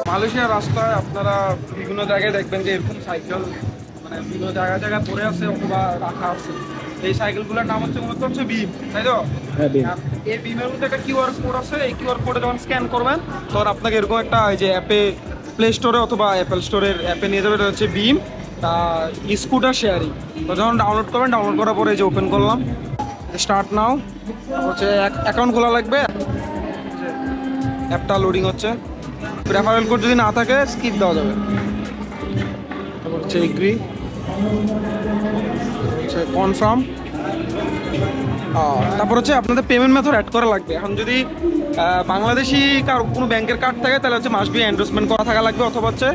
মালয়েশিয়ার রাস্তায় আপনারা বিভিন্ন জায়গায় দেখবেন যে এরকম সাইকেল মানে বিভিন্ন জায়গায় পড়ে আছে অথবা রাখা আছে। এই সাইকেলগুলোর নাম হচ্ছে মূলত হচ্ছে বিম, তাই তো? এই বিমের মধ্যে একটা কিউআর কোড আছে। এই কিউআর কোডে যখন স্ক্যান করবেন তখন আপনাকে এরকম একটা এই যে অ্যাপে প্লে স্টোরে অথবা অ্যাপেল স্টোরের অ্যাপে নিয়ে যাবে। এটা হচ্ছে বিম স্কুটার শেয়ারিং। তো যখন ডাউনলোড করবেন, ডাউনলোড করার পরে এই যে ওপেন করলাম, স্টার্ট নাও হচ্ছে অ্যাকাউন্ট খোলা লাগবে। অ্যাপটা লোডিং হচ্ছে। রেফারেল কোড যদি না থাকে স্কিপ দেওয়া যাবে। তারপর হচ্ছে এগ্রি, হচ্ছে কনফার্ম। তারপর হচ্ছে আপনাদের পেমেন্ট মেথড অ্যাড করা লাগবে। এখন যদি বাংলাদেশি কোনো ব্যাংকের কার্ড থাকে তাহলে হচ্ছে মাস্ট বি এন্ডোর্সমেন্ট করা থাকা লাগবে, অথবা হচ্ছে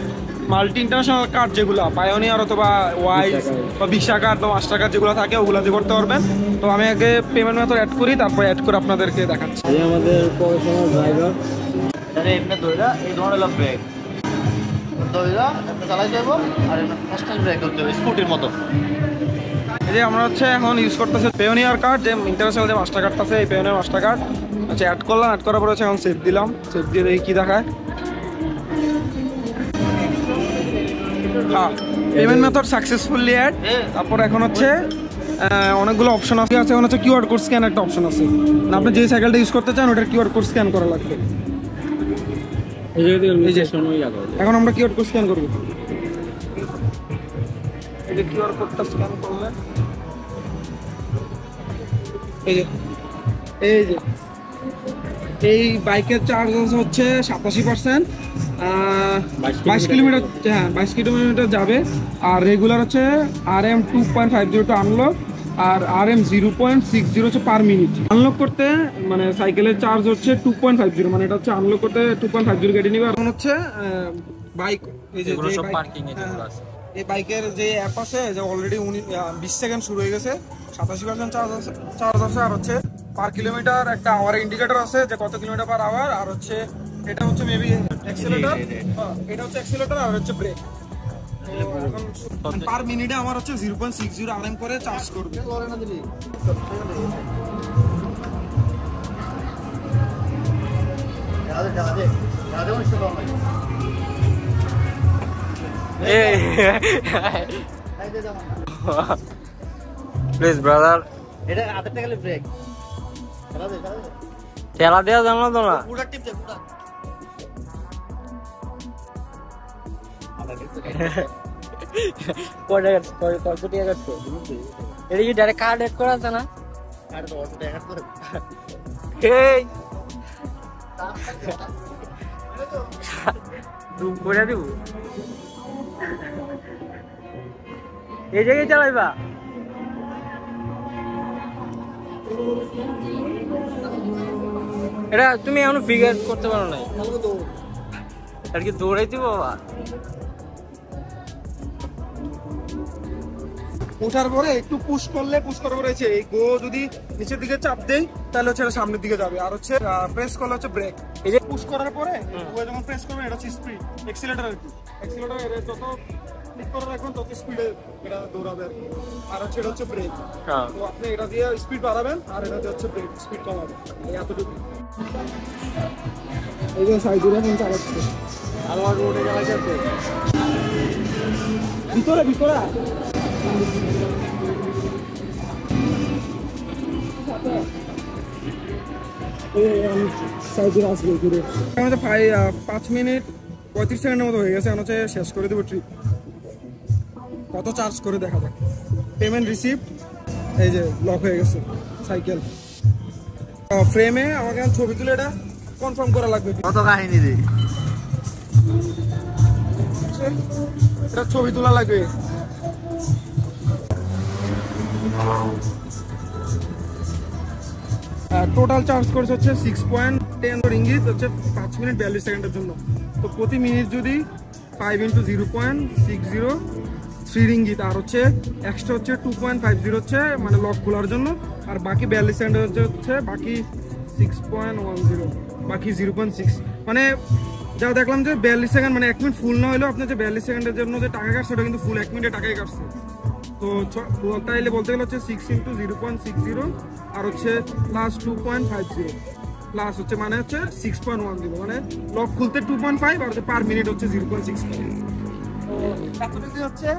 মাল্টি ইন্টারন্যাশনাল কার্ড যেগুলো পায়োনিয়ার অথবা ওয়াইজ বা ভিসা কার্ড বা মাস্টার কার্ড যেগুলো থাকে ওগুলো দিয়ে করতে পারবেন। তো আমি আগে পেমেন্ট মেথড অ্যাড করি, তারপর অ্যাড করে আপনাদেরকে দেখাচ্ছি। আমাদের প্রফেশনাল ড্রাইভার এমনি ধরে এই ধরনের ব্রেক ধরে চালাই যাবো আর ফার্স্ট ব্রেক করতে হবে স্কুটির মতো। এই যে আমরা হচ্ছে এখন ইউজ করতেছি পেওনিয়ার কার্ড, যে ইন্টারন্যাশনাল যে মাস্টার কার্ড আছে এই পেওনিয়ার মাস্টার কার্ড। আচ্ছা অ্যাড করলাম, অ্যাড করার পরে হচ্ছে এখন সেভ দিলাম। সেভ দিয়ে দেখি কী দেখায়। হ্যাঁ, পেমেন্ট মেথড সাকসেসফুলি অ্যাড। তারপর এখন হচ্ছে অনেকগুলো অপশন আছে। এখন হচ্ছে কিউআর কোড স্ক্যান একটা অপশন আছে। না আপনি যে সাইকেলটা ইউজ করতে চান ওটার কিউআর কোড স্ক্যান করা লাগবে। এখন আমরা কিউআর কোড স্ক্যান করবো। এই যে কিউআর কোডটা স্ক্যান করলে এই বাইকের চার্জ হচ্ছে 87%, 22 কিলোমিটার। হ্যাঁ 22 কিলোমিটার যাবে। আর রেগুলার হচ্ছে RM 2.50 আনলক আর RM 0.60 হচ্ছে পার মিনিট। আনলক করতে মানে সাইকেলের চার্জ হচ্ছে 2.50, মানে এটা হচ্ছে আনলক করতে 2.50 কেটে নিবে। এখন হচ্ছে বাইক এই যে এই বাইকের যে অ্যাপ আছে যে অলরেডি 20 সেকেন্ড শুরু হয়ে গেছে, 87% চার্জ আছে। আর হচ্ছে পার কিলোমিটার একটা আওয়ার ইন্ডিকেটর আছে যে কত কিলোমিটার পার আওয়ার। আর হচ্ছে এটা হচ্ছে মেবি অ্যাক্সিলারেটর, এটা হচ্ছে অ্যাক্সিলারেটর আর হচ্ছে ব্রেক। এখন পার মিনিটে আমার হচ্ছে 0.60 RM করে চার্জ করবে। প্লিজ ব্রাদার, এটা হাতে গেলে ব্রেক ঠেলা দেওয়া জানো তো না? পুরো টিপ দে পুরো। এটা কি ডাইরেক্ট কার্ড এড করা আছে না? আর তো অটো অ্যাড করে এই রুম করে দিব এই জায়গায় চালাইবা? এটা তুমি এখনো ফিগার করতে পারো নাই? আর কি দৌড়াইতে বাবা? ওঠার পরে একটু পুশ করার পরে এই গো যদি নিচের দিকে চাপ দেই তাহলে হচ্ছে এটা সামনের দিকে যাবে। আর হচ্ছে প্রেস করলে হচ্ছে ব্রেক। এই যে পুশ করার পরে ও যখন প্রেস করবে এটা হচ্ছে স্পিড অ্যাক্সিলারেটর আর কি। অ্যাক্সিলারেটর এর যত ক্লিক করে রাখবেন তত স্পিডে এটা দৌড়াবে আর কি। আর হচ্ছে এটা হচ্ছে ব্রেক। তো আপনি এটা দিয়ে স্পিড বাড়াবেন আর এটা দিয়ে হচ্ছে ব্রেক স্পিড কমাবেন। এই এতটুকু। এই যে সাইডে এখন চালাচ্ছে আমার রোডে চালাচ্ছে ভিতরে আমাদের 5 মিনিট 35 সেকেন্ডের মতো হয়ে গেছে। এখন হচ্ছে শেষ করে দেবো ট্রিপ। কত চার্জ করে দেখা যাক। পেমেন্ট রিসিপ্ট, এই যে লক হয়ে গেছে সাইকেল। ফ্রেমে আমাকে ছবি তুলে এটা কনফার্ম করা লাগবে। কত কাহিনী রে, এটা ছবি তোলা লাগবে। টোটাল চার্জ করেছে হচ্ছে 6.10 রিঙ্গিত, হচ্ছে 5 মিনিট 42 সেকেন্ডের জন্য। তো প্রতি মিনিট যদি 5 × 0.603 রিঙ্গিত। আর হচ্ছে এক্সট্রা হচ্ছে 2.50 হচ্ছে মানে লক খোলার জন্য। আর বাকি 42 সেকেন্ড হচ্ছে বাকি 6.10 বাকি 0.6 মানে যা দেখলাম যে 42 সেকেন্ড মানে 1 মিনিট ফুল না হলেও আপনার যে 42 সেকেন্ডের জন্য যে টাকা কাটছে ওটা কিন্তু ফুল 1 মিনিটে টাকাই কাটছে। তো তাইলে বলতে গেলে হচ্ছে 6 × 0.60 আর হচ্ছে প্লাস 2.50 প্লাস হচ্ছে মানে হচ্ছে 6.10 মানে লক খুলতে 2.5 আর হচ্ছে পার মিনিট হচ্ছে 0.65। তো এতটুকুই হচ্ছে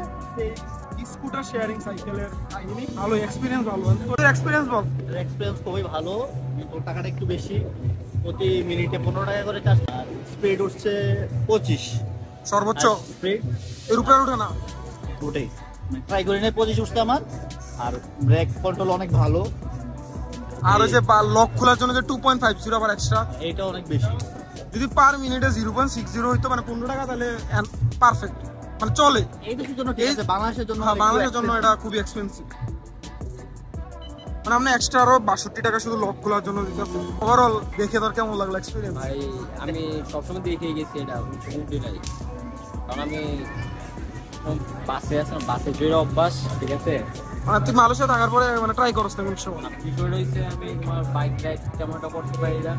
এই স্কুটার শেয়ারিং সাইকেলের কাহিনী। ভালো এক্সপিরিয়েন্স, ভালো। তোর এক্সপিরিয়েন্স বল। এক্সপিরিয়েন্স খুবই ভালো, কিন্তু টাকাটা একটু বেশি, প্রতি মিনিটে 15 টাকা করে চার্জ। আর স্পিড হচ্ছে 25 সর্বোচ্চ স্পিড, এর উপরে ওঠে না ওটাই ট্রাই করে নেই, 25 উঠছে আমার। আর ব্রেক কন্ট্রোল অনেক ভালো। আর ওই যে লক খোলার জন্য যে 2.50 আবার এক্সট্রা, এইটা অনেক বেশি। যদি পার মিনিটে 0.60 হইতো মানে 15 টাকা, তাহলে পারফেক্ট মানে চলে। এই দেশের জন্য ঠিক আছে, বাংলাদেশের জন্য হ্যাঁ, বাংলাদেশের জন্য এটা খুবই এক্সপেন্সিভ। মানে আমরা এক্সট্রা আরো 62 টাকা শুধু লক খোলার জন্য দিতে হবে। ওভারঅল দেখে তোর কেমন লাগলো এক্সপিরিয়েন্স? ভাই আমি সবসময় দেখে গেছি এটা উঠে নাই, কারণ আমি বাসে আসলাম, বাসে জয়ের অভ্যাস, ঠিক আছে। মানে তুই মালয়েশিয়া থাকার পরে মানে ট্রাই করছ না কোন সময়? বিষয়টা হচ্ছে আমি তোমার বাইক রাইড তেমন একটা করতে পারি না।